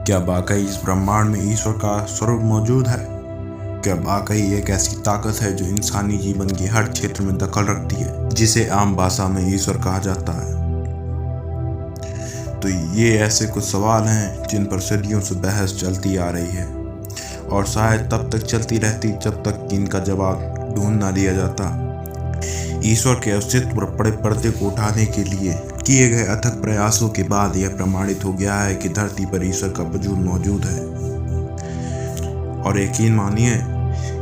क्या वाकई इस ब्रह्मांड में ईश्वर का स्वरूप मौजूद है? क्या वाकई एक ऐसी ताकत है जो इंसानी जीवन के हर क्षेत्र में दखल रखती है, जिसे आम भाषा में ईश्वर कहा जाता है? तो ये ऐसे कुछ सवाल हैं जिन पर सदियों से बहस चलती आ रही है, और शायद तब तक चलती रहती जब तक कि इनका जवाब ढूंढ ना लिया जाता। ईश्वर के अस्तित्व पर पड़े पर्दे को उठाने के लिए किए गए अथक प्रयासों के बाद यह प्रमाणित हो गया है कि धरती पर ईश्वर का वजूद मौजूद है। और यकीन मानिए,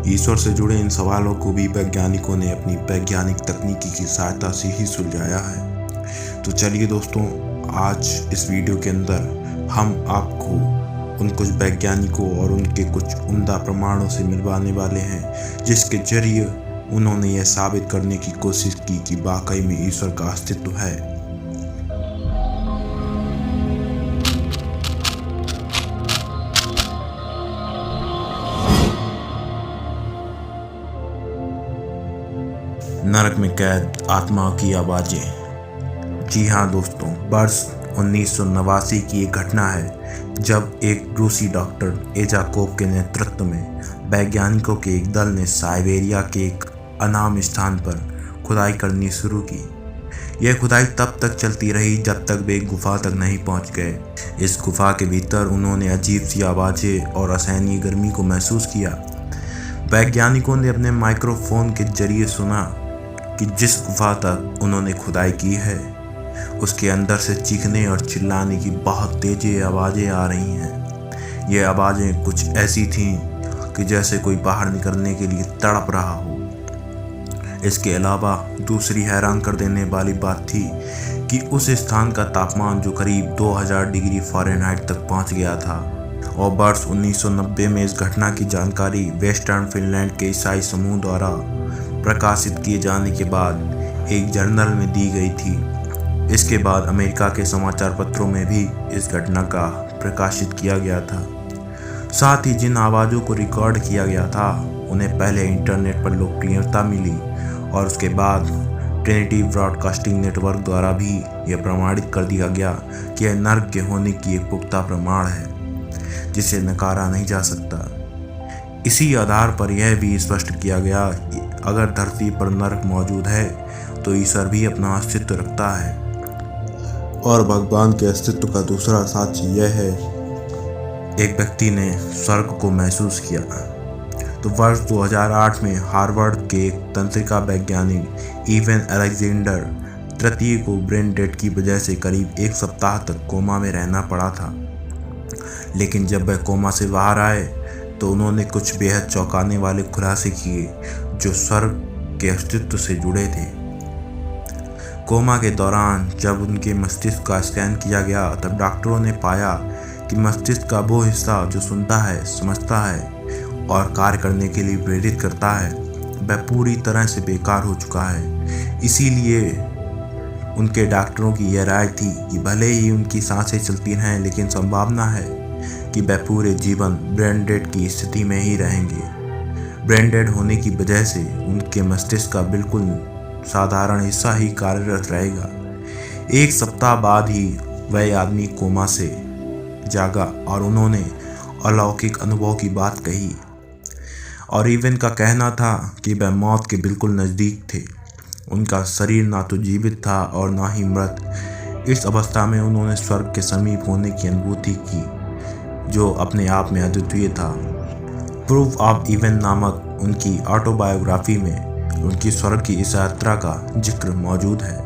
ईश्वर से जुड़े इन सवालों को भी वैज्ञानिकों ने अपनी वैज्ञानिक तकनीकी की सहायता से ही सुलझाया है। तो चलिए दोस्तों, आज इस वीडियो के अंदर हम आपको उन कुछ वैज्ञानिकों और उनके कुछ उम्दा प्रमाणों से मिलवाने वाले हैं, जिसके जरिए उन्होंने यह साबित करने की कोशिश की कि वाकई में ईश्वर का अस्तित्व है। नरक में कैद आत्माओं की आवाजें। जी हाँ दोस्तों, वर्ष 1989 की एक घटना है जब एक रूसी डॉक्टर एजाकोव के नेतृत्व में वैज्ञानिकों के एक दल ने साइबेरिया के एक अनाम स्थान पर खुदाई करनी शुरू की। यह खुदाई तब तक चलती रही जब तक वे गुफा तक नहीं पहुंच गए। इस गुफा के भीतर उन्होंने अजीब सी आवाजें और असहनीय गर्मी को महसूस किया। वैज्ञानिकों ने अपने माइक्रोफोन के जरिए सुना कि जिस गुफा तक उन्होंने खुदाई की है, उसके अंदर से चीखने और चिल्लाने की बहुत तेजी आवाज़ें आ रही हैं। ये आवाज़ें कुछ ऐसी थीं कि जैसे कोई बाहर निकलने के लिए तड़प रहा हो। इसके अलावा दूसरी हैरान कर देने वाली बात थी कि उस स्थान का तापमान जो करीब 2000 डिग्री फ़ारेनहाइट तक पहुंच गया था। और वर्ष 1990 में इस घटना की जानकारी वेस्टर्न फिनलैंड के ईसाई समूह द्वारा प्रकाशित किए जाने के बाद एक जर्नल में दी गई थी। इसके बाद अमेरिका के समाचार पत्रों में भी इस घटना का प्रकाशित किया गया था। साथ ही जिन आवाज़ों को रिकॉर्ड किया गया था, उन्हें पहले इंटरनेट पर लोकप्रियता मिली और उसके बाद ट्रिनिटी ब्रॉडकास्टिंग नेटवर्क द्वारा भी यह प्रमाणित कर दिया गया कि यह नर्क के होने की एक पुख्ता प्रमाण है, जिसे नकारा नहीं जा सकता। इसी आधार पर यह भी स्पष्ट किया गया कि अगर धरती पर नर्क मौजूद है तो ईश्वर भी अपना अस्तित्व रखता है। और भगवान के अस्तित्व का दूसरा साक्ष्य यह है, एक व्यक्ति ने स्वर्ग को महसूस किया। तो वर्ष 2008 में हार्वर्ड के एक तंत्रिका वैज्ञानिक इवन अलेक्जेंडर तृतीय को ब्रेन डेड की वजह से करीब एक सप्ताह तक कोमा में रहना पड़ा था। लेकिन जब वह कोमा से बाहर आए तो उन्होंने कुछ बेहद चौंकाने वाले खुलासे किए जो स्वर्ग के अस्तित्व से जुड़े थे। कोमा के दौरान जब उनके मस्तिष्क का स्कैन किया गया, तब डॉक्टरों ने पाया कि मस्तिष्क का वो हिस्सा जो सुनता है, समझता है और कार्य करने के लिए प्रेरित करता है, वह पूरी तरह से बेकार हो चुका है। इसीलिए उनके डॉक्टरों की यह राय थी कि भले ही उनकी सांसें चलती रहें, लेकिन संभावना है कि वह पूरे जीवन ब्रेन डेड की स्थिति में ही रहेंगे। ब्रेन डेड होने की वजह से उनके मस्तिष्क का बिल्कुल साधारण हिस्सा ही कार्यरत रहेगा। एक सप्ताह बाद ही वह आदमी कोमा से जागा और उन्होंने अलौकिक अनुभव की बात कही। और इवन का कहना था कि वह मौत के बिल्कुल नज़दीक थे। उनका शरीर ना तो जीवित था और ना ही मृत। इस अवस्था में उन्होंने स्वर्ग के समीप होने की अनुभूति की, जो अपने आप में अद्वितीय था। प्रूफ ऑफ इवन नामक उनकी ऑटोबायोग्राफी में उनकी स्वर्ग की इस यात्रा का जिक्र मौजूद है।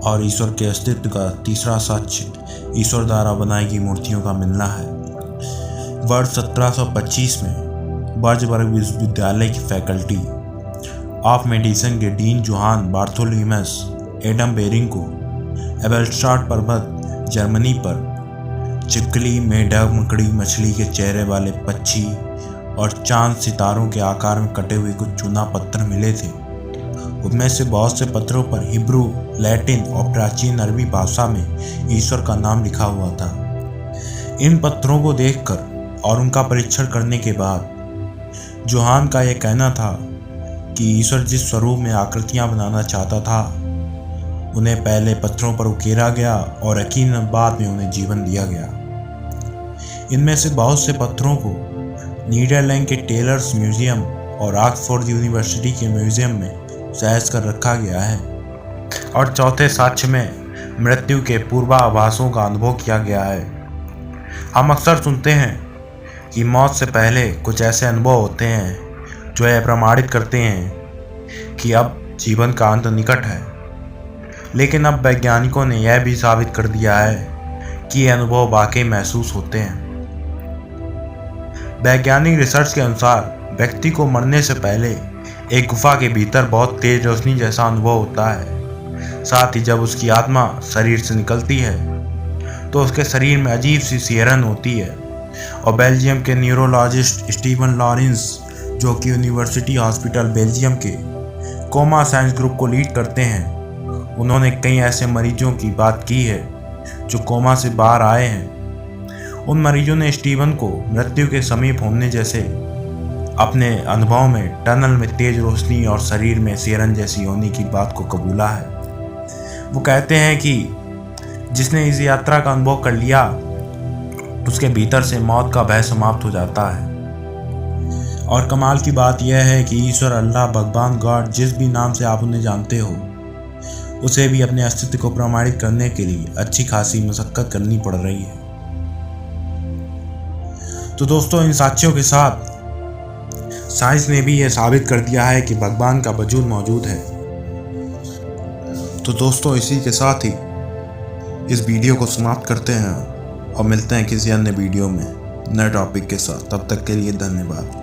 और ईश्वर के अस्तित्व का तीसरा साक्ष्य ईश्वर द्वारा बनाई गई मूर्तियों का मिलना है। वर्ष 1725 में बर्जबर्ग विश्वविद्यालय की फैकल्टी ऑफ मेडिसिन के डीन जोहान बार्थोलोमेस एडम बेरिंग को एबेलस्टार्ट पर्वत जर्मनी पर चिकली में डगमगती मछली के चेहरे वाले पक्षी और चांद सितारों के आकार में कटे हुए कुछ चूना पत्थर मिले थे। उनमें से बहुत से पत्थरों पर हिब्रू, लैटिन और प्राचीन अरबी भाषा में ईश्वर का नाम लिखा हुआ था। इन पत्थरों को देखकर और उनका परीक्षण करने के बाद जोहान का यह कहना था कि ईश्वर जिस स्वरूप में आकृतियां बनाना चाहता था, उन्हें पहले पत्थरों पर उकेरा गया और यकीनन बाद में उन्हें जीवन दिया गया। इनमें से बहुत से पत्थरों को नीदरलैंड के टेलर्स म्यूजियम और ऑक्सफोर्ड यूनिवर्सिटी के म्यूजियम में सहज कर रखा गया है और चौथे साक्ष्य में मृत्यु के पूर्वाभासों का अनुभव किया गया है। हम अक्सर सुनते हैं कि मौत से पहले कुछ ऐसे अनुभव होते हैं जो यह प्रमाणित करते हैं कि अब जीवन का अंत निकट है, लेकिन अब वैज्ञानिकों ने यह भी साबित कर दिया है कि ये अनुभव वाकई महसूस होते हैं। वैज्ञानिक रिसर्च के अनुसार व्यक्ति को मरने से पहले एक गुफा के भीतर बहुत तेज रोशनी जैसा अनुभव होता है। साथ ही जब उसकी आत्मा शरीर से निकलती है तो उसके शरीर में अजीब सी सिहरन होती है। और बेल्जियम के न्यूरोलॉजिस्ट स्टीवन लॉरेंस, जो कि यूनिवर्सिटी हॉस्पिटल बेल्जियम के कोमा साइंस ग्रुप को लीड करते हैं, उन्होंने कई ऐसे मरीजों की बात की है जो कोमा से बाहर आए हैं। उन मरीजों ने स्टीवन को मृत्यु के समीप होने जैसे अपने अनुभव में टनल में तेज रोशनी और शरीर में सिहरन जैसी होने की बात को कबूला है। वो कहते हैं कि जिसने इस यात्रा का अनुभव कर लिया उसके भीतर से मौत का भय समाप्त हो जाता है। और कमाल की बात यह है कि ईश्वर, अल्लाह, भगवान, गॉड, जिस भी नाम से आप उन्हें जानते हो, उसे भी अपने अस्तित्व को प्रमाणित करने के लिए अच्छी खासी मशक्कत करनी पड़ रही है। तो दोस्तों, इन साक्ष्यों के साथ साइंस ने भी यह साबित कर दिया है कि भगवान का वजूद मौजूद है। तो दोस्तों, इसी के साथ ही इस वीडियो को समाप्त करते हैं और मिलते हैं किसी अन्य वीडियो में नए टॉपिक के साथ। तब तक के लिए धन्यवाद।